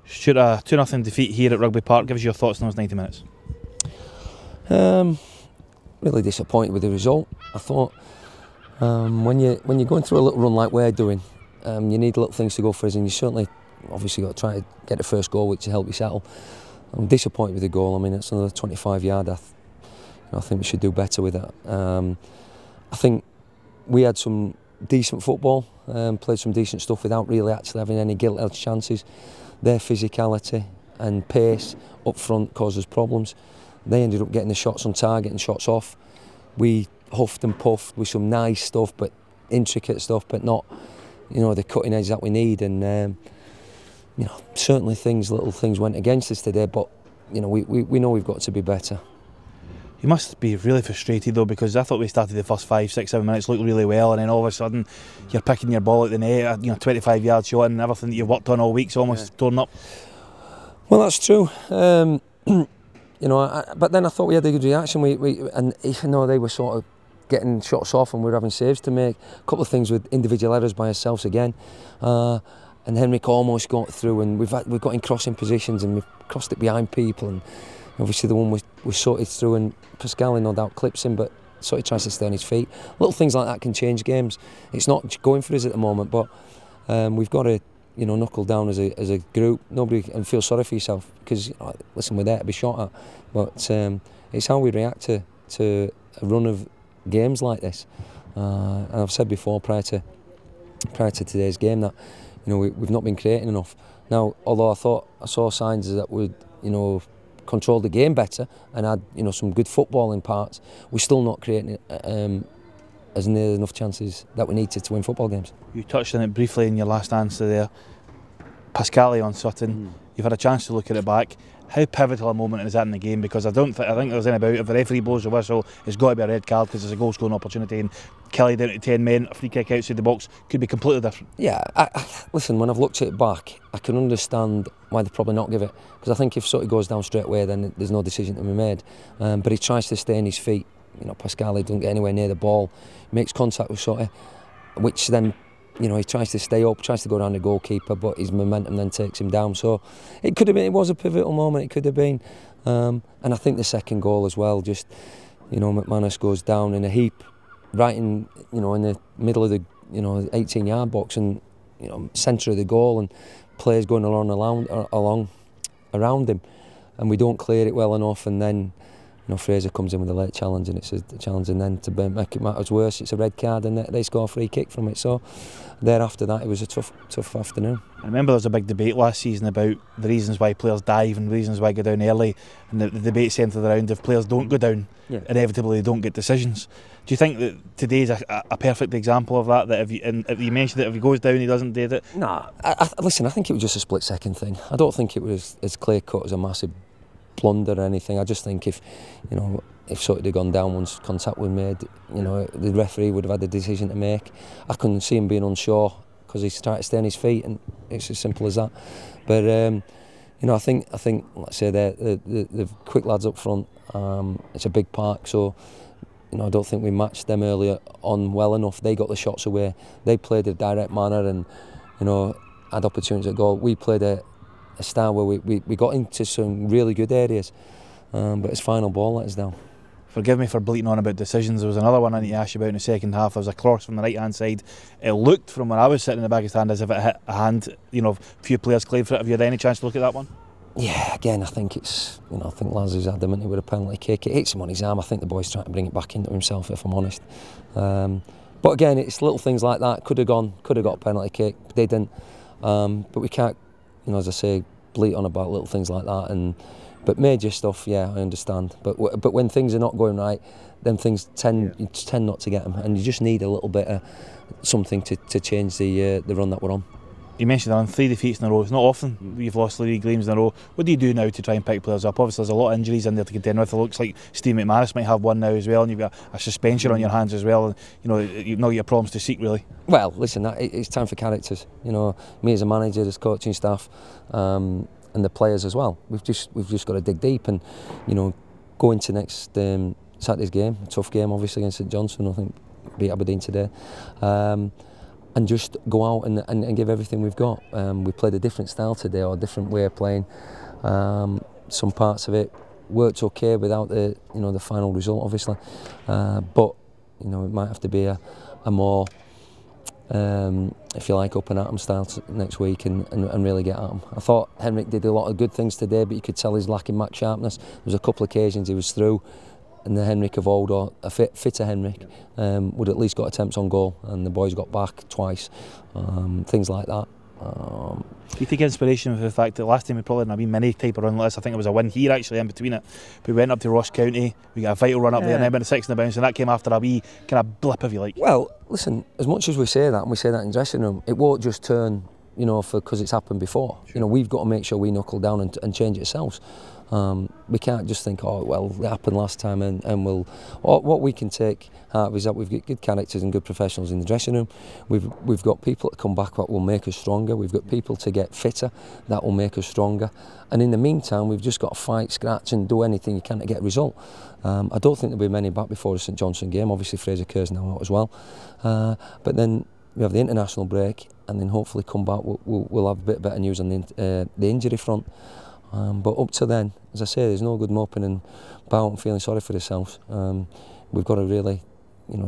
Should a 2-0 defeat here at Rugby Park, give us your thoughts on those 90 minutes. Really disappointed with the result. I thought when you're going through a little run like we're doing, you need little things to go for us, and you certainly obviously got to try to get the first goal, which will help you settle. I'm disappointed with the goal. I mean, it's another 25-yard. I think we should do better with that. I think we had some decent football, played some decent stuff without really actually having any gilt-edged chances. Their physicality and pace up front caused us problems. They ended up getting the shots on target and shots off. We huffed and puffed with some nice stuff, but intricate stuff, but not, the cutting edge that we need. And certainly little things went against us today. But we know we've got to be better. You must be really frustrated though, because I thought we started the first 5, 6, 7 minutes looked really well, and then all of a sudden you're picking your ball at the net, 25-yard shot, and everything that you've worked on all week's almost torn up. Well, that's true. But then I thought we had a good reaction. And even though they were sort of getting shots off and we were having saves to make, a couple of things with individual errors by ourselves again. And Henrik almost got through, and we've got in crossing positions and we've crossed it behind people, and obviously the one was sorted through, and Pascal no doubt clips him, but sort of tries to stay on his feet. Little things like that can change games. It's not going for us at the moment, but we've got to knuckle down as a group. Nobody and feel sorry for yourself, because listen, we're there to be shot at, but it's how we react to a run of games like this. And I've said before, prior to today's game, that we've not been creating enough. Now, although I saw signs that we'd control the game better and had some good footballing parts, we're still not creating as near enough chances that we need to win football games. You touched on it briefly in your last answer there. Pascal on Sutton, you've had a chance to look at it back. How pivotal a moment is that in the game? Because I think there's any doubt, if the referee blows the whistle, it's got to be a red card, because it's a goal scoring opportunity, and Kelly down to 10 men, a free kick outside the box could be completely different. Yeah, listen, when I've looked at it back, I can understand why they probably not give it, because I think if Sutton goes down straight away, then there's no decision to be made. But he tries to stay on his feet. Pascal, he doesn't get anywhere near the ball, he makes contact with Sutton, which then he tries to stay up, tries to go around the goalkeeper, but his momentum then takes him down. So it could have been, it was a pivotal moment, it could have been. And I think the second goal as well, just, McManus goes down in a heap, right in the middle of the, 18-yard box, and, centre of the goal, and players going around him, and we don't clear it well enough, and then, Fraser comes in with a late challenge, and it's a challenge, and then to make it matters worse, it's a red card, and they score a free kick from it. So thereafter that, it was a tough afternoon. I remember there was a big debate last season about the reasons why players dive and reasons why go down early, and the debate centred around if players don't go down, inevitably they don't get decisions. Do you think that today's a perfect example of that? That if you mentioned that if he goes down, he doesn't do it? Nah, listen, I think it was just a split-second thing. I don't think it was as clear-cut as a massive blunder or anything. I just think if Sutton had gone down once contact was made, the referee would have had the decision to make. I couldn't see him being unsure, because he's trying to stay on his feet, and it's as simple as that. But I think like I say, the quick lads up front. It's a big park, so I don't think we matched them earlier on well enough. They got the shots away. They played a direct manner, and had opportunities at goal. We played a style where we got into some really good areas, but his final ball let us down. Forgive me for bleating on about decisions. There was another one I need to ask you about in the second half. There was a cross from the right hand side. It looked from where I was sitting in the back of the stand as if it hit a hand. A few players claimed for it. Have you had any chance to look at that one? Yeah, again, I think it's, I think Laz is adamant with a penalty kick. It hits him on his arm. I think the boy's trying to bring it back into himself, if I'm honest. But again, it's little things like that. Could have got a penalty kick, didn't. But we can't, as I say, bleat on about little things like that. But major stuff, yeah, I understand. But when things are not going right, then things tend not to get them, and you just need a little bit of something to change the run that we're on. You mentioned on 3 defeats in a row. It's not often we've lost 3 games in a row. What do you do now to try and pick players up? Obviously there's a lot of injuries in there to contend with. It looks like Steve McManus might have one now as well, and you've got a suspension on your hands as well. You've not your problems to seek, really. Well, listen, it's time for characters. Me as a manager, as coaching staff, and the players as well. We've just got to dig deep and go into next Saturday's game, a tough game obviously against St Johnstone. I think beat Aberdeen today. just go out and give everything we've got. We played a different style today, or a different way of playing. Some parts of it worked okay without the the final result, obviously. But it might have to be a more if you like, up and at 'em style next week and really get at 'em. I thought Henrik did a lot of good things today, but you could tell he's lacking match sharpness. There was a couple of occasions he was through, and the Henrik of old, or a fitter Henrik, would at least got attempts on goal, and the boys got back twice. Things like that. Do you take inspiration from the fact that last time we probably didn't have been many type of run like this? I think it was a win here actually in between it. We went up to Ross County, we got a vital run up there, and then went to 6 in the bounce, and that came after a wee kind of blip, if you like. Well, listen, as much as we say that, and we say that in dressing room, it won't just turn, because it's happened before. Sure. We've got to make sure we knuckle down and change it ourselves. We can't just think, oh well, it happened last time, and we'll. What we can take out is that we've got good characters and good professionals in the dressing room. We've got people to come back that will make us stronger. We've got people to get fitter that will make us stronger. And in the meantime, we've just got to fight, scratch, and do anything you can to get a result. I don't think there'll be many back before the St Johnstone game. Obviously, Fraser Kerr's now out as well. But then we have the international break, and then hopefully come back. We'll have a bit better news on the injury front. But up to then, as I say, there's no good moping and about and feeling sorry for ourselves. We've got to really,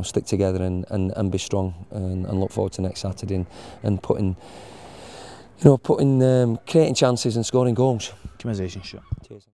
stick together and be strong and look forward to next Saturday and putting creating chances and scoring goals. Communication, sure. Cheers.